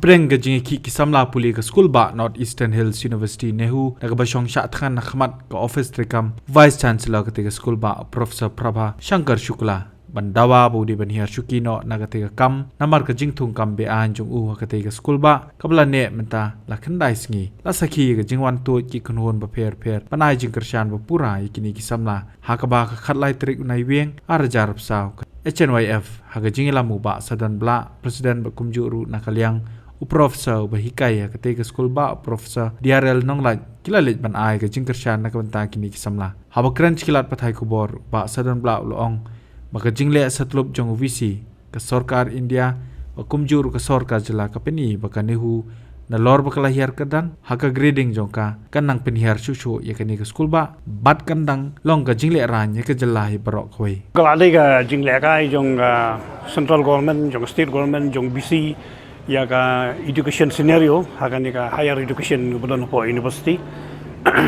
Apreng ke jingi ki kisamla puli ke school ba North Eastern Hills University NEHU naga basong sya tkan nakhmat ke office trekam Vice Chancellor ketika school ba Professor Prabha Shankar Shukla bandawa budi banhir shukino naga ketika kam namar ke jing Thung kam be an jung ketika school ba kabla ne menta la khandai sngi la sakhi ke jingwan to ki Kynhun ba pher panai jing kershan ba pura yakini kisamla hakaba ka khatlai trik unai weng arjar psau HNYF haga jingila muba sadan bla presiden berkumjuru nakaliang Professor bahikaya ketika school ba Professor DRL nongla kilalit ban ai ke jingkershan nakabanta kini kisamla haba kran kilat pathai kubor ba sadan bla ulong maka jingle satlup jong visi ke sarkar India berkumjuru ke sarkar jela kapeni baka NEHU na lor bakala hiar kedan haka grading jongka kanang penhiar susu ya kini ke school ba bat kandang long ka jingle ran ya ke jelah barok khoi kalau ada ka jingle ka jong central government jong state government jong BC ya ka education scenario haka ni ka higher education budan po university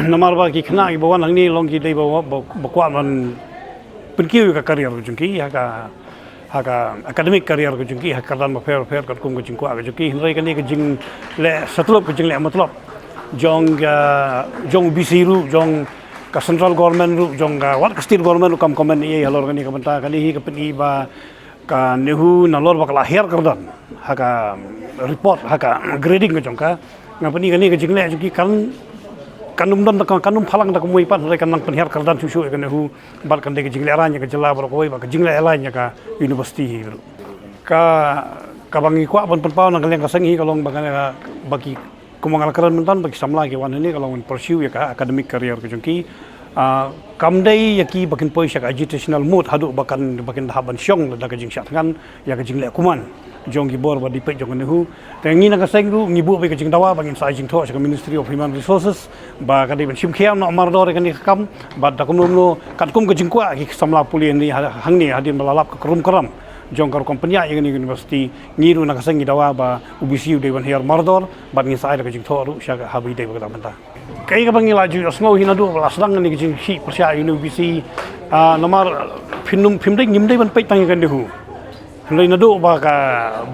namar ba ki khna ki bawan angni long ki dei ba bakwa man penkiu ka career jong ki haka academic career ko jingki hakaran ma fair kat kum ko jingko aga jingki hinrai kan ke jing le satlop ko jing le matlab jong bisiru jong ka central government ru jong wat ka state government kam komen ye halor kan ka banta kan hi ka peni ba ka NEHU na lor ba ka lahir kardan haka report haka grading ko jong ka ngapani kan ke jing le jingki kanum dan kanum phalang da kumui pan kan nang penhiar kardan susu kan NEHU bal kan de jingle aranya ka jela bro koi ba ka jingle alanya ka university ka bangi kwa ban pau nang kaleng ka sangi kalong ba bagi kumangal karan mentan bagi samla ke wan ni kalong pursue ya ka academic career ko jengki kamdai yaki bakin poisha ka agitational mood hadu bakan haban syong da ka jing syatngan ya ka jingle kuman jong gibor ba dipek jong NEHU tengi na ka sengru ngibu be ka jing dawa bangin sa jing tho ka Ministry of Human Resources ba ka de sim khiam no mardor ka ni kam ba da kum no kat kum ka jing kwa ki samla puli ni hangni hadin malalap ka krum karam jong kar kompanya yang ni university ngiru na ka sengi dawa ba ubisi de ban her mardor ba ngi sa ka jing tho ru sya ka habi de ba banta kai ka bangi laju sngo hinadu lasdang ni jing hi persya university nomor phimdai ngimdai ban pe tang ka NEHU Lai nado baka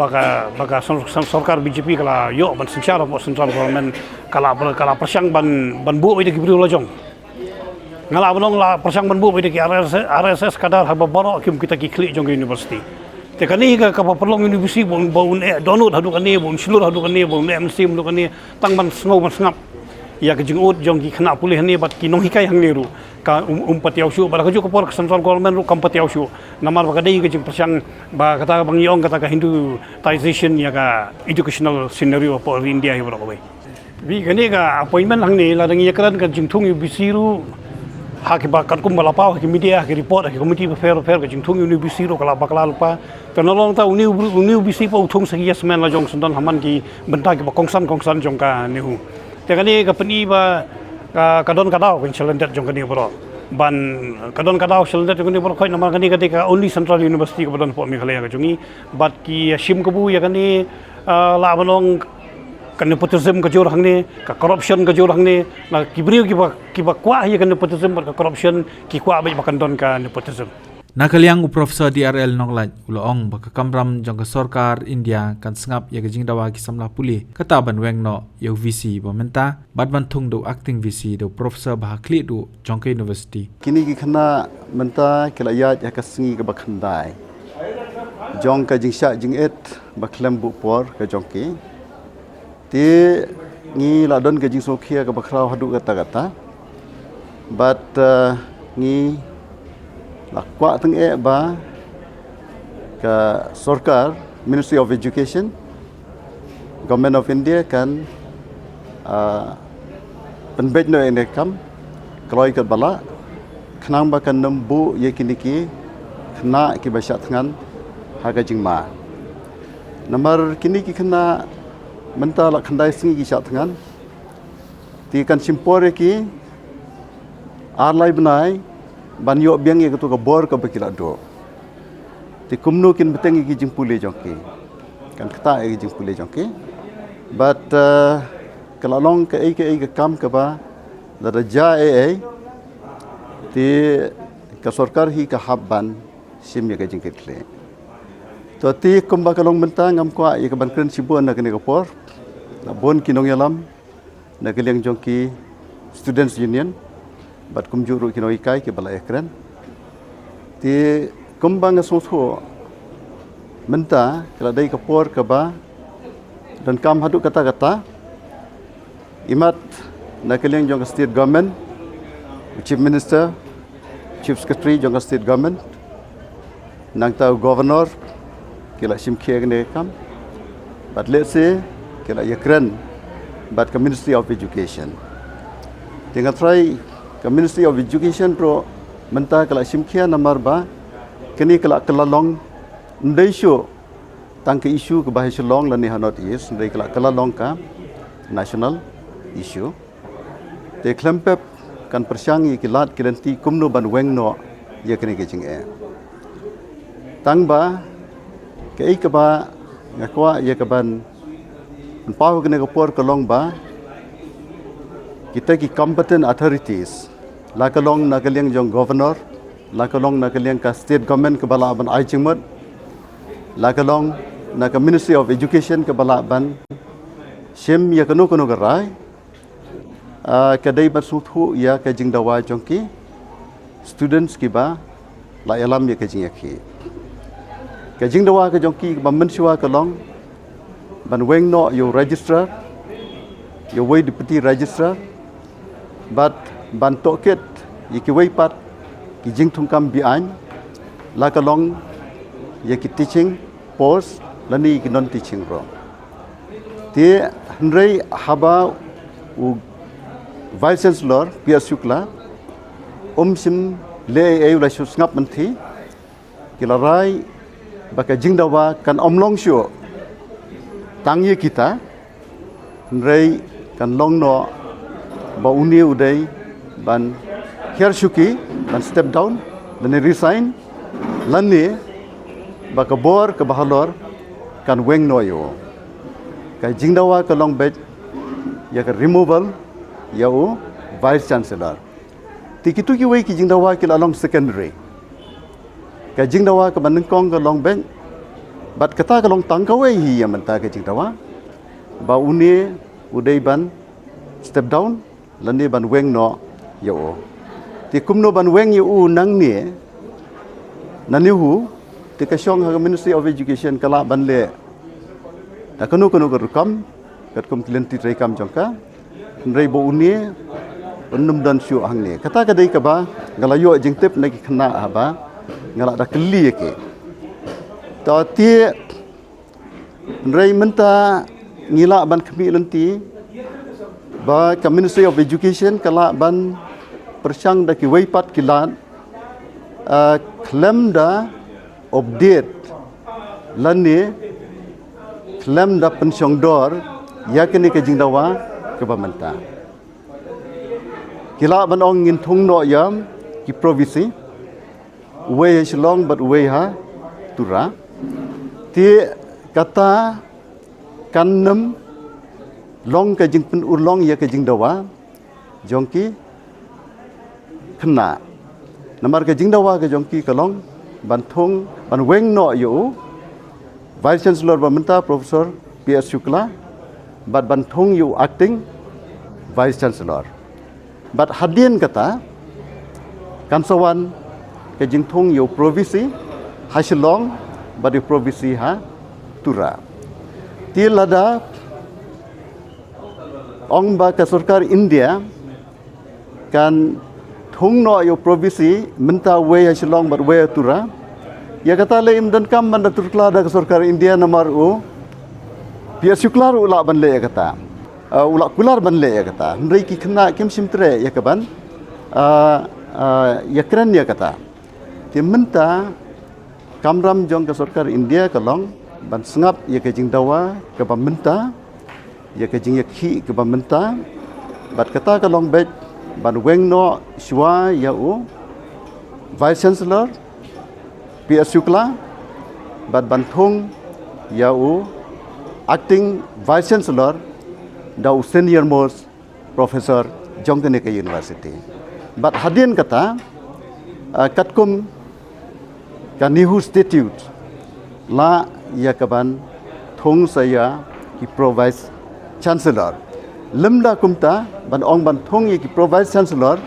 sarkar BJP kala yo ban secara central government kala persang ban bu ide kibri lajong ngala banong la persang ban bu ide ki RSS kadar haba baro kim kita ki klik jong university te kani ka perlong university bon download hadu kani bon silur hadu kani bon Mynsiem hadu kani tang ban snow ban sngap ya ke jingut jong ki khna pulih ni bat ki nong hikai hang niru ka patiau syu ba ka ju ko por central government ru kam patiau syu namar ba ka dei ke jing persang ba kata bang yong kata ka Hinduization ya ka educational scenario for India hi bro ko bi gani ka appointment hang ni la dangi yakran ka jing thung bisiru ha ki ba kat kum bala pa ki media ki report ki committee fair ka jing thung bisiru kala bakla lupa penalong ta uni bisi pa uthung sa yes man la jong sundan haman ki benta ki ba kongsan jong ka NEHU te kani ka peni ba kadon kadau kan challenges jong kani bro ban kadon kadau challenges jong kani bro khoi namar kani ka only central university ka badon po Meghalaya ka jongi bat ki sim kabu ya kani la banong kan nepotism ka jor hangne ka corruption ka jor hangne la kibriu ki ba kwa ya kan nepotism ka corruption ki kwa ba kan don ka nepotism nakaliang Professor DRL nonglat uloong baka kamram jong ka sarkar India kan sngap ya jing dawa ki samla puli kata ban weng no yo VC bomenta badban thung do acting VC do Professor bahakli do jong ka university kini ki khana menta kelayat ya ka singi ka bakhandai jong ka jing sha jing et baklem bu por ka jong ki ti ngi la don ka jing sokhia ka bakrau hadu kata but ngi lakwa teng ba ka sarkar Ministry of Education Government of India kan penbej no ene kam kloi ka bala khnang ba kan nambu ye kiniki khna ki basha thangan haga jingma namar kiniki khna menta la khandai singi ki sha thangan ti kan simpore ki arlai banai ban yo biang ye to ka bor ka bakila do ti kumnu kin betengi ki jimpule jongki kan kata e jimpule jongki but kalalong ka kam ka ba da ja ti ka sarkar hi ka habban sim ye ka jingkle Toti kumba kalong mentang ngam kwa ia kaban kren sibuan nak ni kapor. Bon kinong yalam nak liang jongki Students Union bat kum juru kinong ikai ke bala ekran. Ti kumba ngasotho menta kala dai kapor kaba dan kam haduk kata-kata imat nak liang jong state government, chief minister, chief secretary jong state government, nang tau governor kila simkhia kene kam, but let's say kila yakran, but ke Ministry of Education. Tinggal try ke Ministry of Education pro menta kila simkhia namar ba, kini kila kelalong ndai show tang ke isu ke bahasa Shillong lan NEHU North East, ndai kila kelalong ka national issue. Te klempep kan persyangi kilat kilanti kumno ban wengno ya kini kecing tang ba ke ba ngakwa ya kaban pau kene kapor kalong ba kita ki competent authorities la kalong na kaliang jong governor la kalong na kaliang ka state government ke bala ban ai chingmot la kalong na ka Ministry of Education ke bala ban shem ya kanu garai kadai bersuthu ya ke jing dawa jongki students ki ba la yalam ya ke jing yakhi ke jing dawa ke jongki ba mensua ke long ban weng no yo registrar yo way deputy registrar but ban toket yiki way pat ki jing thungkam bi an la ka long ya ki teaching post lani ki non teaching ro ti hnrei haba u Vice Chancellor Pia Shukla sim le la ngap menti kilarai baka jingdawa kan omlong syo tangye kita rei kan longno ba uni udai ban Kyrwoh ban step down dan resign lanne baka bor ke bahalor kan weng noyo ka jingdawa ka long bet ya ka removal yau Vice Chancellor. Tikitu ki wei ki jingdawa ki along secondary. Ka jingdawa ka banengkong ka long bench. Bat kata ka long tangka wei hi ya menta ka jingdawa. Ba uni udai ban step down lani ban weng no yau. Ti kumno ban weng yu nang ni NEHU ti ka syong ha Ministry of Education kala ban le. Ta kanu ka rukam kat kum klenti rekam jongka. Nrei bo unie unum dan syu hang ni kata kadai ka ba ngalayo jingtip nagi kena ba ngala da keli ke ta ti nrei menta ngila ban khmi lenti ba ka Ministry of Education kala ban persyang da ki weipat kilat klem da update lani klem da pensyong dor yakini ke jingdawa Governmental. Kila ban ong ngin Thung no yam ki provinsi way Shillong but way ha tura ti kata kannem long ka jing pen urlong ya ka jing dawa jongki kena namar ka jing dawa ka jongki kalong ban Thung ban weng no yu Vice Chancellor Governmental Professor PS Shukla but ban Thung you acting Vice Chancellor. But hadien kata kansawan ke jing Thung you provinsi ha Shillong but the provinsi ha tura. Ti lada ong ba ka sarkar India kan Thung no you provinsi menta way ha Shillong but way tura. Ya kata le imdan kam man turkla da ka sarkar India namar u Pia Shuklar ulak ban le ya kata. Ulak kular ban le ya kata. Hendrai ki kena kim simtre ya kaban. Ya keren ya kata. Ti menta kamram jong ke sarkar India kalong ban sengap ya ke jing dawa ke ban menta ya ke jing yakhi ke ban menta bat kata kalong bet ban weng no shwa ya u Vice Chancellor Pia Shukla bat ban Thung ya u acting Vice Chancellor da senior most Professor Jongkaneka University. But hadien kata katkum ka NEHU Statute la ya kaban Thung saya ki Pro Vice Chancellor. Lemda kumta ban ong ban Thung ye ki Pro Vice Chancellor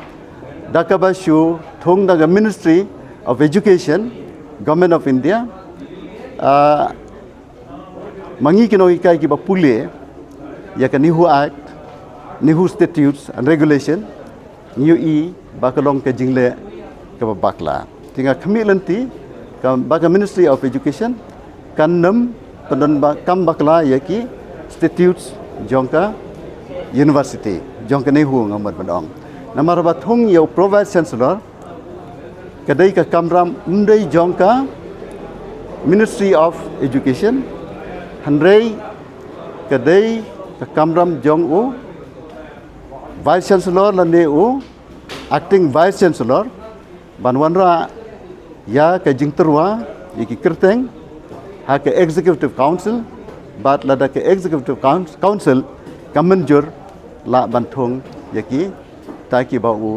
dakabashu Thung daga Ministry of Education, Government of India. Mangi kino ikai ki ba pule ya ka NEHU Act, NEHU Statutes and Regulation, NEHU bakalong ka jingle ka bakla. Tinga kami lanti ka baka Ministry of Education kan nam penan kam bakla ya ki Statutes jongka University, jongka NEHU ngamad badong. Namar ba Thung yo Pro Vice Chancellor kadai ka kamram undai jongka Ministry of Education, handrai kadai ka kamram jong u Vice Chancellor lane u acting Vice Chancellor banwanra ya ka jingterwa yaki kerteng ha ka Executive Council bat lada ka Executive Council kamanjur la banthung yaki taki ba u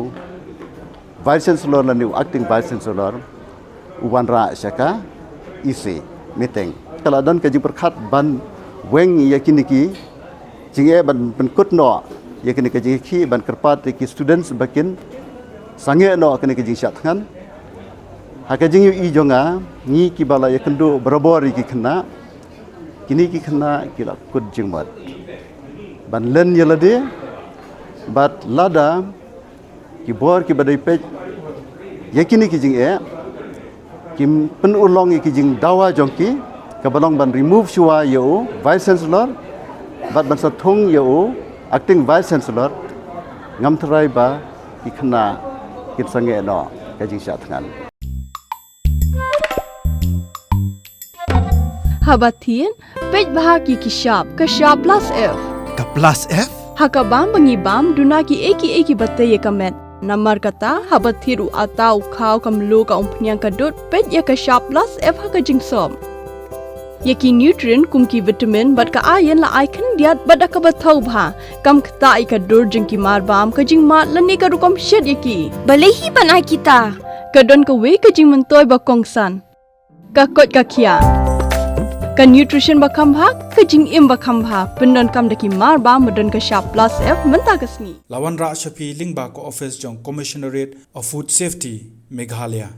Vice Chancellor lane u acting Vice Chancellor uwanra syaka isi meeting kaladan ka jing perkhat ban weng yakiniki jinge ban penkut no yakini ka jing ki ban kerpat ki students bakin sange no kini ka jing syatngan haka jing yu i jonga ni ki bala yakendo berabor ki kena kini ki kena ki la kut jing mat ban len yalade bat lada ki bor ki badai pej yakini ki jing kim penulong ki jing dawa jongki kabalong ban remove shua yo Vice Chancellor bat ban sa Thung yo acting Vice Chancellor ngam thrai ba ki khana kit sange no ka jing sha thangan Habatin pej bahagi ki sharp ka sharp plus F Ka plus F? hakabam bangi bam duna ki eki batte ye kamet namar kata habathiru atau khau kamlu ka umpnyang kadut pej ya ka sharp plus F haka jing som yaki nutrient kum ki vitamin bat ka iron la icon diat bat ka bathau bha kam khta I ka dur jing ki mar bam ka jing mat lani ka rukom shed yaki balehi banai kita ka don ka we ka jing mentoy ba kongsan ka kot ka khia ka nutrition ba kham bha ka jing im ba kham bha pendon kam daki mar ba modon ka sharp plus F menta kasni Lawan Ra Shafi Lingba ko office jong Commissionerate of Food Safety Meghalaya